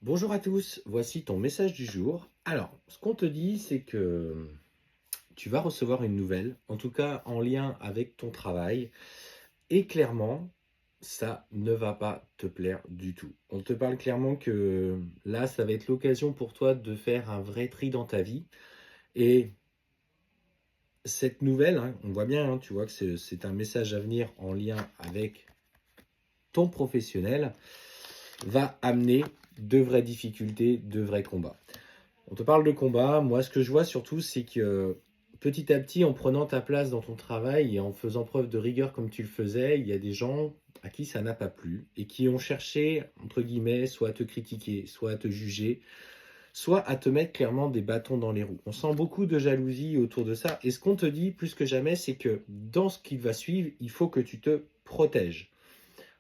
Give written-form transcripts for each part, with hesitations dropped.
Bonjour à tous, voici ton message du jour. Alors, ce qu'on te dit, c'est que tu vas recevoir une nouvelle, en tout cas en lien avec ton travail, et clairement, ça ne va pas te plaire du tout. On te parle clairement que là, ça va être l'occasion pour toi de faire un vrai tri dans ta vie. Et cette nouvelle, hein, on voit bien, hein, tu vois que c'est un message à venir en lien avec ton professionnel, va amener de vraies difficultés, de vrais combats. On te parle de combat. Moi, ce que je vois surtout, c'est que petit à petit, en prenant ta place dans ton travail et en faisant preuve de rigueur comme tu le faisais, il y a des gens à qui ça n'a pas plu et qui ont cherché, entre guillemets, soit à te critiquer, soit à te juger, soit à te mettre clairement des bâtons dans les roues. On sent beaucoup de jalousie autour de ça. Et ce qu'on te dit plus que jamais, c'est que dans ce qui va suivre, il faut que tu te protèges.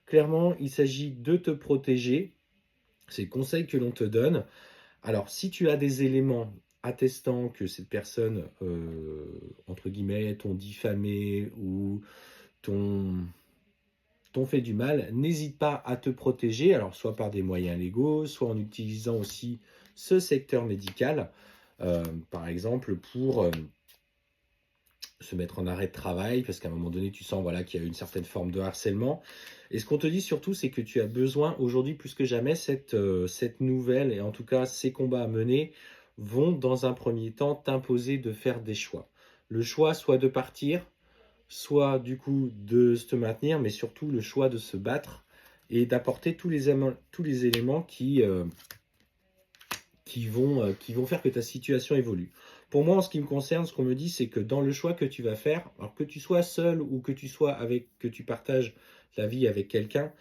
Clairement, il s'agit de te protéger. C'est le conseil que l'on te donne. Alors, si tu as des éléments attestant que cette personne, entre guillemets, t'ont diffamé ou t'ont fait du mal, n'hésite pas à te protéger, alors soit par des moyens légaux, soit en utilisant aussi ce secteur médical, par exemple pour se mettre en arrêt de travail, parce qu'à un moment donné, tu sens voilà, qu'il y a une certaine forme de harcèlement. Et ce qu'on te dit surtout, c'est que tu as besoin aujourd'hui plus que jamais, cette nouvelle, et en tout cas ces combats à mener, vont dans un premier temps t'imposer de faire des choix. Le choix soit de partir, soit du coup de se maintenir, mais surtout le choix de se battre et d'apporter tous les éléments qui vont faire que ta situation évolue. Pour moi, en ce qui me concerne, ce qu'on me dit, c'est que dans le choix que tu vas faire, alors que tu sois seul ou que tu sois avec, que tu partages la vie avec quelqu'un,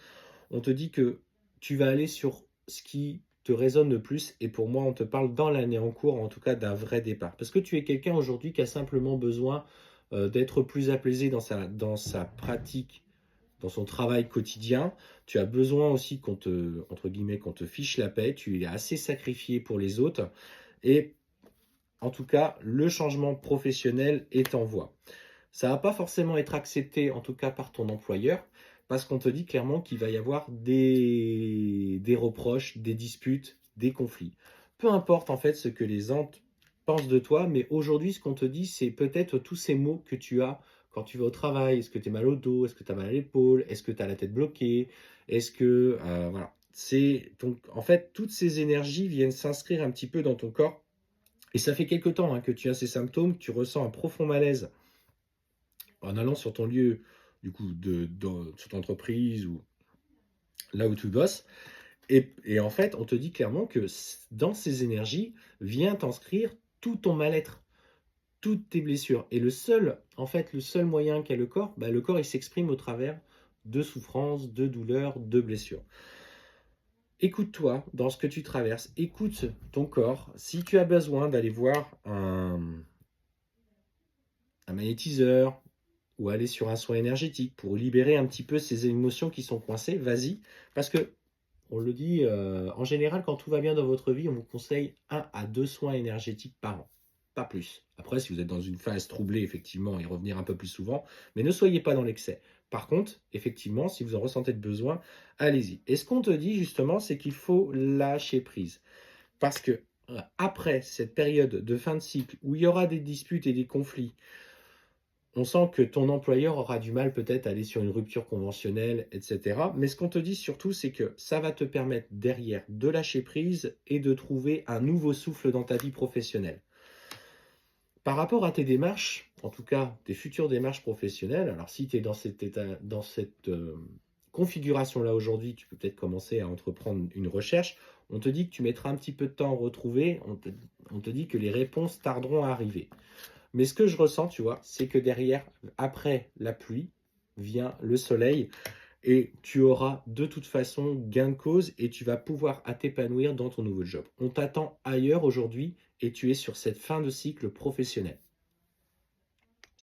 on te dit que tu vas aller sur ce qui te résonne le plus. Et pour moi, on te parle dans l'année en cours, en tout cas d'un vrai départ. Parce que tu es quelqu'un aujourd'hui qui a simplement besoin d'être plus apaisé dans sa pratique, dans son travail quotidien. Tu as besoin aussi qu'on te, entre guillemets, qu'on te fiche la paix. Tu es assez sacrifié pour les autres. Et en tout cas, le changement professionnel est en voie. Ça ne va pas forcément être accepté, en tout cas par ton employeur, parce qu'on te dit clairement qu'il va y avoir des reproches, des disputes, des conflits. Peu importe en fait ce que les gens pensent de toi, mais aujourd'hui, ce qu'on te dit, c'est peut-être tous ces mots que tu as quand tu vas au travail. Est-ce que tu es mal au dos? Est-ce que tu as mal à l'épaule? Est-ce que tu as la tête bloquée? Est-ce que... voilà. C'est donc, en fait, toutes ces énergies viennent s'inscrire un petit peu dans ton corps. Et ça fait quelque temps hein, que tu as ces symptômes, que tu ressens un profond malaise en allant sur ton lieu, du coup, sur ton entreprise ou là où tu bosses. Et en fait, on te dit clairement que dans ces énergies vient t'inscrire tout ton mal-être, toutes tes blessures. Et le seul moyen qu'a le corps, il s'exprime au travers de souffrances, de douleurs, de blessures. Écoute-toi dans ce que tu traverses, écoute ton corps. Si tu as besoin d'aller voir un magnétiseur, ou aller sur un soin énergétique pour libérer un petit peu ces émotions qui sont coincées, vas-y. Parce que, on le dit, en général, quand tout va bien dans votre vie, on vous conseille 1 à 2 soins énergétiques par an, pas plus. Après, si vous êtes dans une phase troublée, effectivement, et revenir un peu plus souvent, mais ne soyez pas dans l'excès. Par contre, effectivement, si vous en ressentez le besoin, allez-y. Et ce qu'on te dit, justement, c'est qu'il faut lâcher prise. Parce que, après cette période de fin de cycle, où il y aura des disputes et des conflits, on sent que ton employeur aura du mal peut-être à aller sur une rupture conventionnelle, etc. Mais ce qu'on te dit surtout, c'est que ça va te permettre derrière de lâcher prise et de trouver un nouveau souffle dans ta vie professionnelle. Par rapport à tes démarches, en tout cas tes futures démarches professionnelles, alors si tu es dans cet état, dans cette configuration-là aujourd'hui, tu peux peut-être commencer à entreprendre une recherche. On te dit que tu mettras un petit peu de temps à retrouver, on te dit que les réponses tarderont à arriver. Mais ce que je ressens, tu vois, c'est que derrière, après la pluie, vient le soleil et tu auras de toute façon gain de cause et tu vas pouvoir t'épanouir dans ton nouveau job. On t'attend ailleurs aujourd'hui et tu es sur cette fin de cycle professionnel.